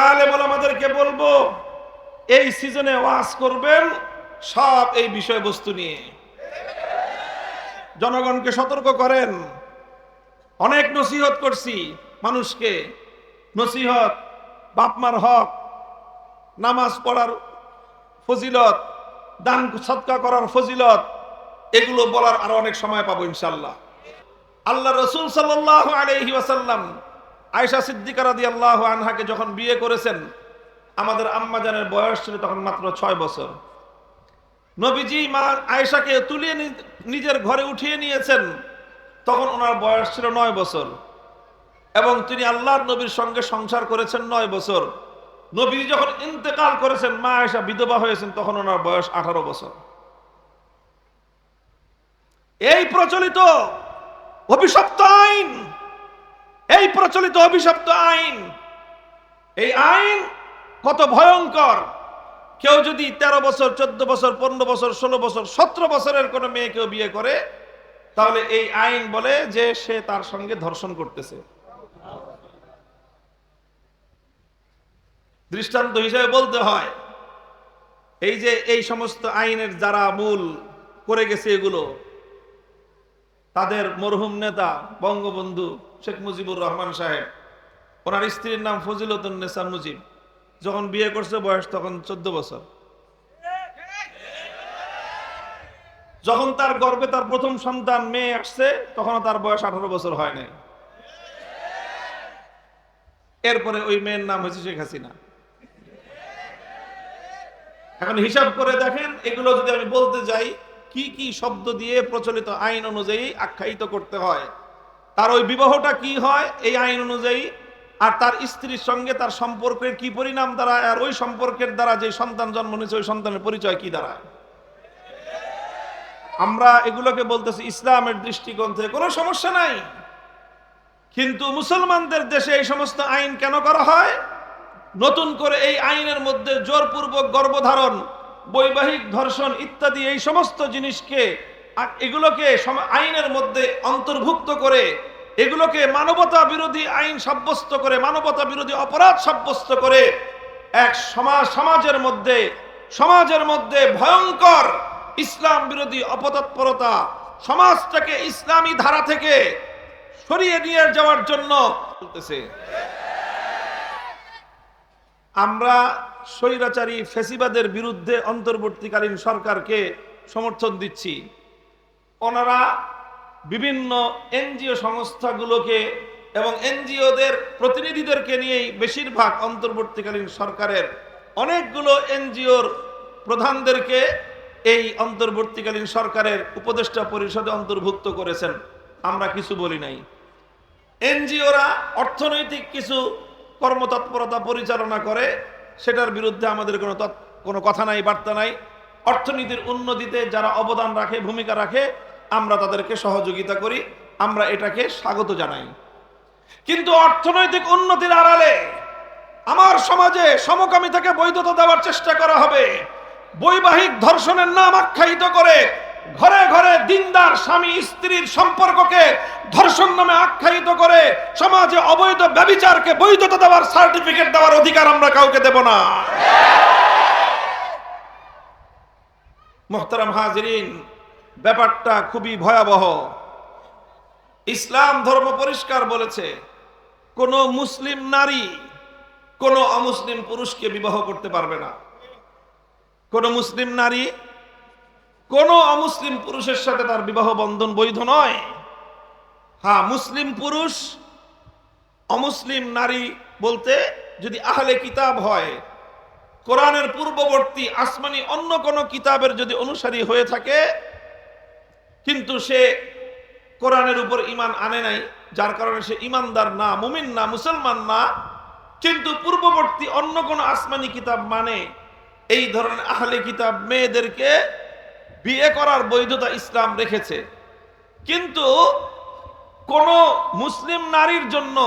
আলেম ওলামাদেরকে বলবো, এই সিজনে ওয়াজ করবেন সব এই বিষয়বস্তু নিয়ে। জনগণকে সতর্ক করেন। অনেক নসিহত করছি মানুষকে, নসিহত, বাপমার হক, নামাজ পড়ার ফজিলত, দান সদকা করার ফজিলত, এগুলো বলার আরো অনেক সময় পাবো ইনশাআল্লাহ। আল্লাহ রাসূল সাল্লাল্লাহু আলাইহি ওয়াসাল্লাম আয়েশা সিদ্দিকা রাদিয়াল্লাহু আনহাকে যখন বিয়ে করেছেন, আমাদের আম্মা জানের বয়স ছিল তখন মাত্র 6 বছর। নবীজি মা আয়েশাকে তুলে নিজের ঘরে উঠিয়ে নিয়েছেন, তখন ওনার বয়স ছিল 9 বছর এবং তিনি আল্লাহর নবীর সঙ্গে সংসার করেছেন 9 বছর। নবী যখন ইন্তেকাল করেছেন, মা আয়েশা বিধবা হয়েছেন, তখন ওনার বয়স 18 বছর। এই প্রচলিত অভিশপ্ত আইন, এই প্রচলিত অভিশপ্ত আইন, এই আইন কত ভয়ঙ্কর! কেউ যদি 13 বছর, 14 বছর, 15 বছর, 16 বছর, 17 বছরের কোনো মেয়েকেও বিয়ে করে, তাহলে এই আইন বলে যে সে তার সঙ্গে ধর্ষণ করতেছে। দৃষ্টান্ত হিসেবে বলতে হয়, এই যে এই সমস্ত আইনের যারা মূল করে গেছে এগুলো, তাদের মরহুম নেতা বঙ্গবন্ধু শেখ মুজিবুর রহমান সাহেব, ওনার স্ত্রীর নাম ফজিলতুন্নেসা মুজিব, যখন বিয়ে করছে বয়স তখন 14 বছর। যখন তার গর্ভে তার প্রথম সন্তান মেয়ে আসছে, তখন তার বয়স 18 বছর হয় নাই। এরপরে ওই মেয়ের নাম হয়েছে শেখ হাসিনা। এখন হিসাব করে দেখেন, এগুলো যদি আমি বলতে যাই, কি কি শব্দ দিয়ে প্রচলিত আইন অনুযায়ী আখ্যায়িত করতে হয়, তার ওই বিবাহটা কি হয় এই আইন অনুযায়ী, আর তার স্ত্রীর সঙ্গে তার সম্পর্কের কি পরিণাম দাঁড়ায়, আর ওই সম্পর্কের দ্বারা যে সন্তান জন্ম নিয়েছে ওই সন্তানের পরিচয় কি দাঁড়ায়। আমরা এগুলোকে বলতেছি ইসলামের দৃষ্টিকোণ থেকে কোনো সমস্যা নাই, কিন্তু মুসলমানদের দেশে এই সমস্ত আইন কেন করা হয়? নতুন করে এই আইনের মধ্যে জোরপূর্বক গর্ভধারণ, বৈবাহিক ধর্ষণ ইত্যাদি এই সমস্ত জিনিসকে, এগুলোকে আইনের মধ্যে অন্তর্ভুক্ত করে, এগুলোকে মানবতা বিরোধী আইন সাব্যস্ত করে, মানবতা বিরোধী অপরাধ সাব্যস্ত করে এক সমাজের মধ্যে ভয়ঙ্কর ইসলাম বিরোধী অপতৎপরতা, সমাজটাকে ইসলামী ধারা থেকে সরিয়ে নিয়ে যাওয়ার জন্য চলতেছে। আমরা স্বৈরাচারী ফ্যাসিবাদের বিরুদ্ধে অন্তর্বর্তীকালীন সরকারকে সমর্থন দিচ্ছি। ওনারা বিভিন্ন এনজিও সংস্থাগুলোকে এবং এনজিওদের প্রতিনিধিদেরকে নিয়েই বেশিরভাগ অন্তর্বর্তীকালীন সরকারের অনেকগুলো এনজিওর প্রধানদেরকে এই অন্তর্বর্তীকালীন সরকারের উপদেষ্টা পরিষদে অন্তর্ভুক্ত করেছেন। আমরা কিছু বলি নাই। এনজিওরা অর্থনৈতিক কিছু কর্মতৎপরতা পরিচালনা করে, সেটার বিরুদ্ধে আমাদের কোনো কথা নাই, বার্তা নাই। অর্থনীতির উন্নতিতে যারা অবদান রাখে, ভূমিকা রাখে, আমরা তাদেরকে সহযোগিতা করি, আমরা এটাকে স্বাগত জানাই। কিন্তু অর্থনৈতিক উন্নতির আড়ালে আমার সমাজে সমকামিতাকে বৈধতা দেওয়ার চেষ্টা করা হবে, বৈবাহিক ধর্ষণের নাম আখ্যায়িত করে ঘরে ঘরে দিনদার স্বামী স্ত্রীর সম্পর্ককে ধর্ষণ নামে আখ্যায়িত করে সমাজে অবৈধ ব্যভিচারকে বৈধতা দেওয়ার সার্টিফিকেট দেওয়ার অধিকার আমরা কাউকে দেব না। মুহতারাম হাজিরিন, ব্যাপারটা খুবই ভয়াবহ। ইসলাম ধর্ম পরিষ্কার বলেছে, কোন মুসলিম নারী কোন অমুসলিম পুরুষকে বিবাহ করতে পারবে না। কোন মুসলিম নারী কোন অমুসলিম পুরুষের সাথে তার বিবাহ বন্ধন বৈধ নয়। হ্যাঁ, মুসলিম পুরুষ অমুসলিম নারী বলতে যদি আহলে কিতাব হয়, কোরআনের পূর্ববর্তী আসমানি অন্য কোন কিতাবের যদি অনুসারী হয়ে থাকে, কিন্তু সে কোরআনের উপর ঈমান আনে নাই, যার কারণে সে ঈমানদার না, মুমিন না, মুসলমান না, কিন্তু পূর্ববর্তী অন্য কোন আসমানি কিতাব মানে, এই ধরনের আহলে কিতাব মেয়েদেরকে বিয়ে করার বৈধতা ইসলাম রেখেছে। কিন্তু কোন মুসলিম নারীর জন্য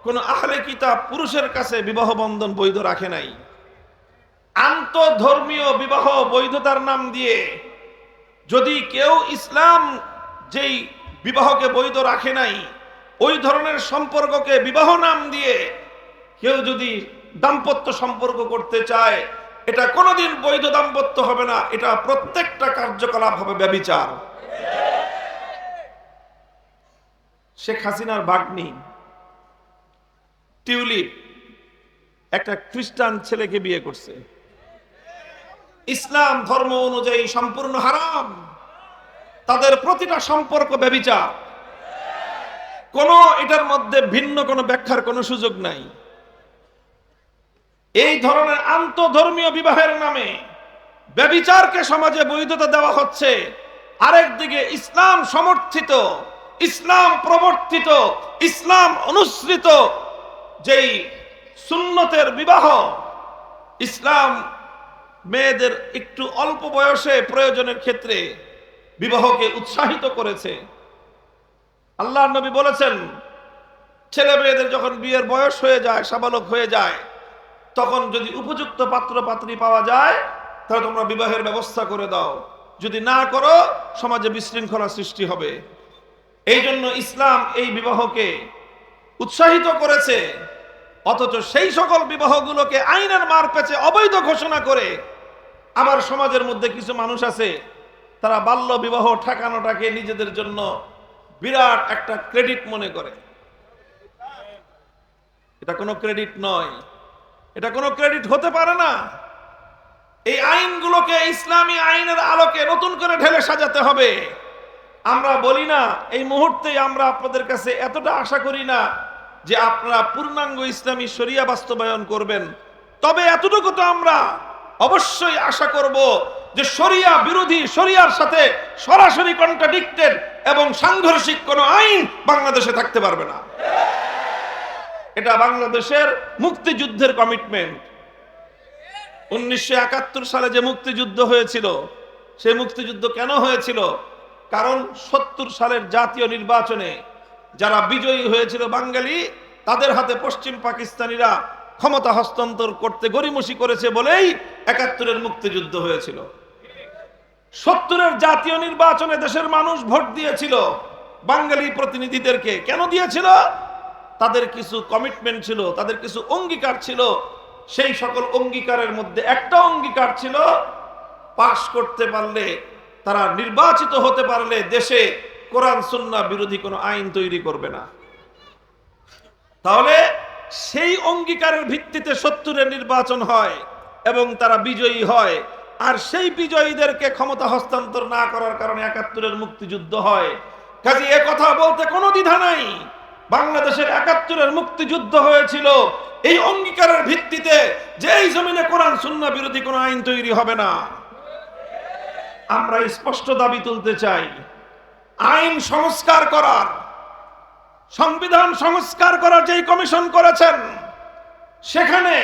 কোন আহলে কিতাব পুরুষের কাছে বিবাহ বন্ধন বৈধ রাখে নাই। আন্তঃধর্মীয় বিবাহ বৈধতার নাম দিয়ে যদি কেউ ইসলাম যেই বিবাহকে বৈধ রাখে নাই, ওই ধরনের সম্পর্ককে বিবাহ নাম দিয়ে কেউ যদি দাম্পত্য সম্পর্ক করতে চায়, এটা কোনোদিন বৈধ দাম্পত্য হবে না, এটা প্রত্যেকটা কার্যকলাপ হবে ব্যভিচার। শেখ হাসিনার ভাগ্নি টিউলিপ একটা খ্রিস্টান ছেলেকে বিয়ে করছে। ইসলাম ধর্ম অনুযায়ী সম্পূর্ণ হারাম, তাদের প্রতিটা সম্পর্ক ব্যভিচার। এটার মধ্যে ভিন্ন কোনো ব্যাখ্যার কোনো সুযোগ নাই। এই ধরনের আন্তঃধর্মীয় বিবাহের নামে ব্যভিচারকে সমাজে বৈধতা দেওয়া হচ্ছে, আরেকদিকে ইসলাম সমর্থিত, ইসলাম প্রবর্তিত, ইসলাম অনুসৃত যেই সুন্নতের বিবাহ, ইসলাম মেয়েদের একটু অল্প বয়সে প্রয়োজনের ক্ষেত্রে বিবাহকে উৎসাহিত করেছে। আল্লাহর নবী বলেছেন, ছেলে মেয়েদের যখন বিয়ের বয়স হয়ে যায়, সাবালক হয়ে যায়, তখন যদি উপযুক্ত পাত্র পাত্রী পাওয়া যায় তাহলে তোমরা বিবাহের ব্যবস্থা করে দাও, যদি না করো সমাজে বিশৃঙ্খলা সৃষ্টি হবে। এই জন্য ইসলাম এই বিবাহকে উৎসাহিত করেছে, অথচ সেই সকল বিবাহগুলোকে আইনের মারপ্যাচে অবৈধ ঘোষণা করে আবার সমাজের মধ্যে কিছু মানুষ আছে, তারা বাল্য বিবাহ ঠেকানোটাকে নিজেদের জন্য বিরাট একটা ক্রেডিট মনে করে। এটা কোনো ক্রেডিট নয়, এটা কোনো ক্রেডিট হতে পারে না। এই আইনগুলোকে ইসলামী আইনের আলোকে নতুন করে ঢেলে সাজাতে হবে। আমরা বলি না, এই মুহূর্তে আমরা আপনাদের কাছে এতটা আশা করি না যে আপনারা পূর্ণাঙ্গ ইসলামী শরিয়া বাস্তবায়ন করবেন, তবে এতটুকু তো আমরা অবশ্যই আশা করব যে শরিয়া বিরোধী, শরিয়ার সাথে সরাসরি কন্ট্রাডিক্টেড এবং সাংঘর্ষিক কোনো আইন বাংলাদেশে থাকতে পারবে না। এটা বাংলাদেশের মুক্তিযুদ্ধের কমিটমেন্ট। 1971 সালে যে মুক্তিযুদ্ধ হয়েছিল, সেই মুক্তিযুদ্ধ কেন হয়েছিল? কারণ 70 সালের জাতীয় নির্বাচনে যারা বিজয়ী হয়েছিল বাঙালি, তাদের হাতে পশ্চিম পাকিস্তানিরা ক্ষমতা হস্তান্তর করতে গড়িমসি করেছে বলেই 71-এর মুক্তিযুদ্ধ হয়েছিল। 70-এর জাতীয় নির্বাচনে দেশের মানুষ ভোট দিয়েছিল বাঙালি প্রতিনিধিদেরকে। কেন দিয়েছিল? তাদের কিছু কমিটমেন্ট ছিল, তাদের কিছু অঙ্গীকার ছিল। সেই সকল অঙ্গীকারের মধ্যে একটা অঙ্গীকার ছিল, পাশ করতে পারলে, তারা নির্বাচিত হতে পারলে দেশে কোরআন সুন্নাহ বিরোধী কোনো আইন তৈরি করবে না। তাহলে সেই অঙ্গীকারের ভিত্তিতে 70-এর নির্বাচন হয় এবং তারা বিজয়ী হয়, আর সেই বিজয়ীদেরকে ক্ষমতা হস্তান্তর না করার কারণে 71-এর মুক্তিযুদ্ধ হয়। কাজে এ কথা বলতে কোনো দ্বিধা নাই, বাংলাদেশের 71-এর মুক্তিযুদ্ধ হয়েছিল এই অঙ্গীকারের ভিত্তিতে যে এই জমিনে কোরআন সুন্নাহ বিরোধী কোনো আইন তৈরি হবে না। আমরা স্পষ্ট দাবি তুলতে চাই, আইন সংস্কার করার, সংবিধান সংস্কার করার যেই কমিশন করেছেন, সেখানে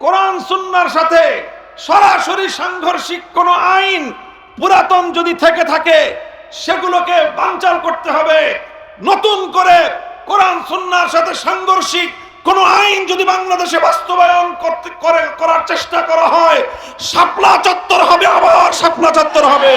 কোরআন সুন্নাহর সাথে সরাসরি সাংঘর্ষিক কোনো আইন পুরাতন যদি থেকে থাকে সেগুলোকে বানচাল করতে হবে। নতুন করে কোরআন সুন্নাহর সাথে সাংঘর্ষিক কোন আইন যদি বাংলাদেশে বাস্তবায়ন করার চেষ্টা করা হয়, শাপলা চত্বর হবে, আবার শাপলা চত্বর হবে।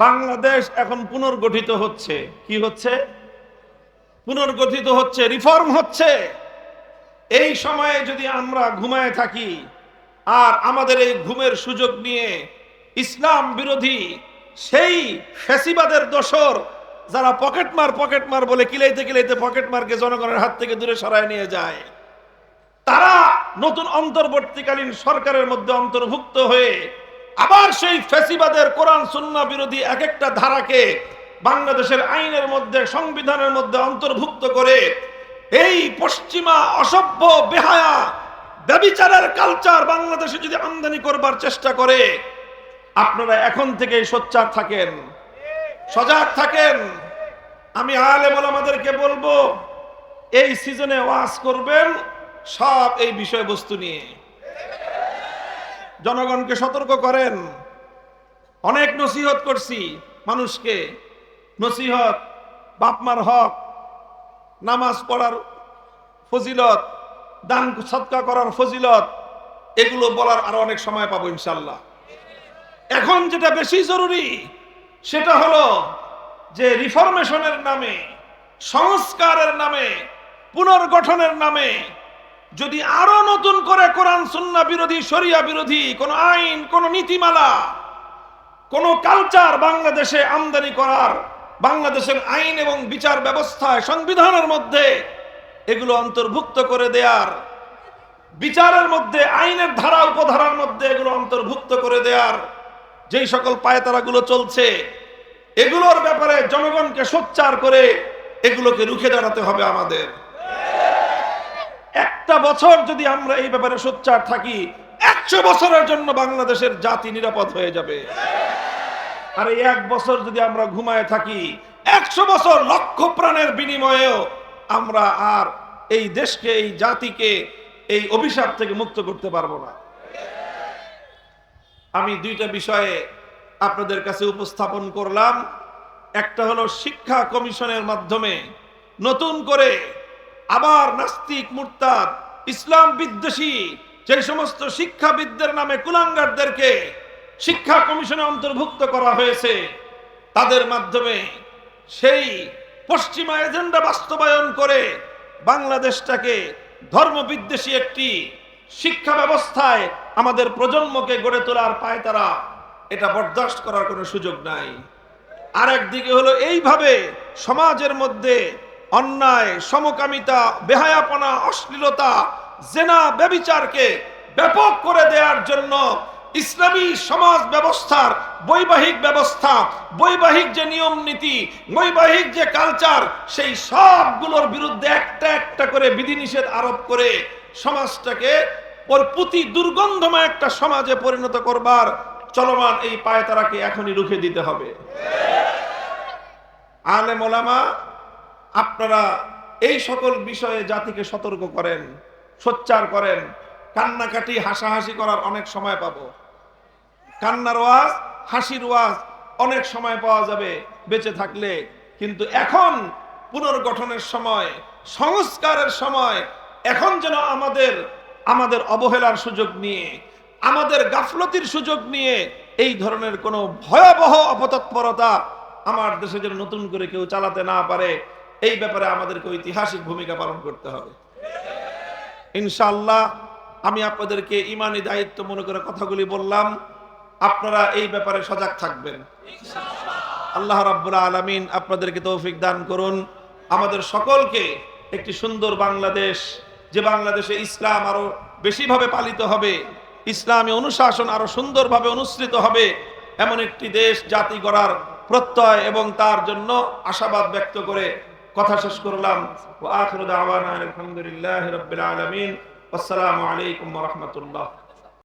বাংলাদেশ এখন পুনর্গঠিত হচ্ছে। কি হচ্ছে? পুনর্গঠিত হচ্ছে, রিফর্ম হচ্ছে। এই সময়ে যদি আমরা ঘুমায় থাকি আর আমাদের এই ঘুমের সুযোগ নিয়ে ইসলাম বিরোধী সেই ফ্যাসিবাদের দোসর যারা পকেটমার বলে কিলাইতে কিলাইতে পকেটমারকে জনগণের হাত থেকে দূরে সরায় নিয়ে যায়, তারা নতুন অন্তর্বর্তীকালীন সরকারের মধ্যে অন্তর্ভুক্ত হয়ে আবার সেই ফ্যাসিবাদের কোরআন সুন্নাহ বিরোধী এক একটা ধারাকে বাংলাদেশের আইনের মধ্যে, সংবিধানের মধ্যে অন্তর্ভুক্ত করে এই পশ্চিমা অসভ্য বেহায়া ব্যভিচারের কালচার বাংলাদেশে যদি আমদানি করবার চেষ্টা করে, আপনারা এখন থেকেই সোচ্চার থাকেন, সজাগ থাকেন। আমি আলেম ওলামাদেরকে বলবো, এই সিজনে ওয়াজ করবেন সব এই বিষয়বস্তু নিয়ে। জনগণকে সতর্ক করেন। অনেক নসিহত করছি মানুষকে, নসিহত, বাপমার হক, নামাজ পড়ার ফজিলত, দান সদকা করার ফজিলত, এগুলো বলার আরো অনেক সময় পাবো ইনশাল্লাহ। এখন যেটা বেশি জরুরি সেটা হলো যে রিফরমেশনের নামে, সংস্কারের নামে, পুনর্গঠনের নামে যদি আরো নতুন করে কোরআন সুন্নাহ বিরোধী, শরিয়া বিরোধী কোন আইন, কোন নীতিমালা, কোন কালচার বাংলাদেশে আমদানি করার, বাংলাদেশের আইন এবং বিচার ব্যবস্থায়, সংবিধানের মধ্যে এগুলো অন্তর্ভুক্ত করে দেয়ার, বিচারের মধ্যে, আইনের ধারা উপধারার মধ্যে এগুলো অন্তর্ভুক্ত করে দেয়ার যেই সকল পায়তারাগুলো চলছে, এগুলোর ব্যাপারে জনগণকে সোচ্চার করে এগুলোকে রুখে দাঁড়াতে হবে আমাদের। একটা বছর যদি আমরা এই ব্যাপারে সোচ্চার থাকি, 100 বছরের জন্য বাংলাদেশের জাতি নিরাপদ হয়ে যাবে। আর এই 1 বছর যদি আমরা ঘুমায় থাকি, 100 বছর লক্ষ প্রাণের বিনিময়েও আমরা আর এই দেশকে, এই জাতিকে এই অভিশাপ থেকে মুক্ত করতে পারবো না। আমি 2টা বিষয়ে আপনাদের কাছে উপস্থাপন করলাম। একটা হলো শিক্ষা কমিশনের মাধ্যমে নতুন করে আবার নাস্তিক, মুরতাদ, ইসলাম বিদ্বেষী যে সমস্ত শিক্ষাবিদদের নামে কুলাঙ্গারদেরকে শিক্ষা কমিশনে অন্তর্ভুক্ত করা হয়েছে, তাদের মাধ্যমে সেই পশ্চিমা এজেন্ডা বাস্তবায়ন করে বাংলাদেশটাকে ধর্মবিদ্বেষী একটি শিক্ষা ব্যবস্থায় আমাদের প্রজন্মকে গড়ে তোলার পায়তারা, এটা বরদাস্ত করার কোনো সুযোগ নাই। আরেকদিকে হলো এইভাবে সমাজের মধ্যে অন্যায়, সমকামিতা, বেহায়াপনা, অশ্লীলতা, জেনা, ব্যভিচারকে ব্যাপক করে দেওয়ার জন্য ইসলামী সমাজ ব্যবস্থার বৈবাহিক ব্যবস্থা, বৈবাহিক যে নিয়ম নীতি, বৈবাহিক যে কালচার, সেই সবগুলোর বিরুদ্ধে একটা একটা করে বিধিনিষেধ আরোপ করে সমাজটাকে ওর প্রতি দুর্গন্ধময় একটা সমাজে পরিণত করবার চলমান এই পায়তারাকে এখনই রুখে দিতে হবে। আলেম ওলামা, আপনারা এই সকল বিষয়ে জাতিকে সতর্ক করেন, সোচ্চার করেন। কান্নাকাটি, হাসাহাসি করার অনেক সময় পাবো, কান্নার ওয়াজ, হাসির ওয়াজ অনেক সময় পাওয়া যাবে বেঁচে থাকলে। কিন্তু এখন পুনর্গঠনের সময়, সংস্কারের সময়। এখন যেন আমাদের অবহেলার সুযোগ নিয়ে, আমাদের গাফলতির সুযোগ নিয়ে এই ধরনের কোনো ভয়াবহ অপতৎপরতা আমার দেশে যেন নতুন করে কেউ চালাতে না পারে, এই ব্যাপারে আমাদেরকে ঐতিহাসিক ভূমিকা পালন করতে হবে ইনশাআল্লাহ। আমি আপনাদেরকে ইমানি দায়িত্ব মনে করে কথাগুলি বললাম, আপনারা এই ব্যাপারে সজাগ থাকবেন। আল্লাহ রাব্বুল আলামিন আপনাদেরকে তৌফিক দান করুন। আমাদের সকলকে একটি সুন্দর বাংলাদেশ, যে বাংলাদেশে ইসলাম আরো বেশিভাবে পালিত হবে, ইসলামী অনুশাসন আরো সুন্দরভাবে অনুসৃত হবে, এমন একটি দেশ, জাতি গড়ার প্রত্যয় এবং তার জন্য আশাবাদ ব্যক্ত করে কথা শেষ করলাম। ওয়া আখিরু দাওয়ানা আলহামদুলিল্লাহি রাব্বিল আলামিন। আসসালামু আলাইকুম ওয়া রাহমাতুল্লাহ।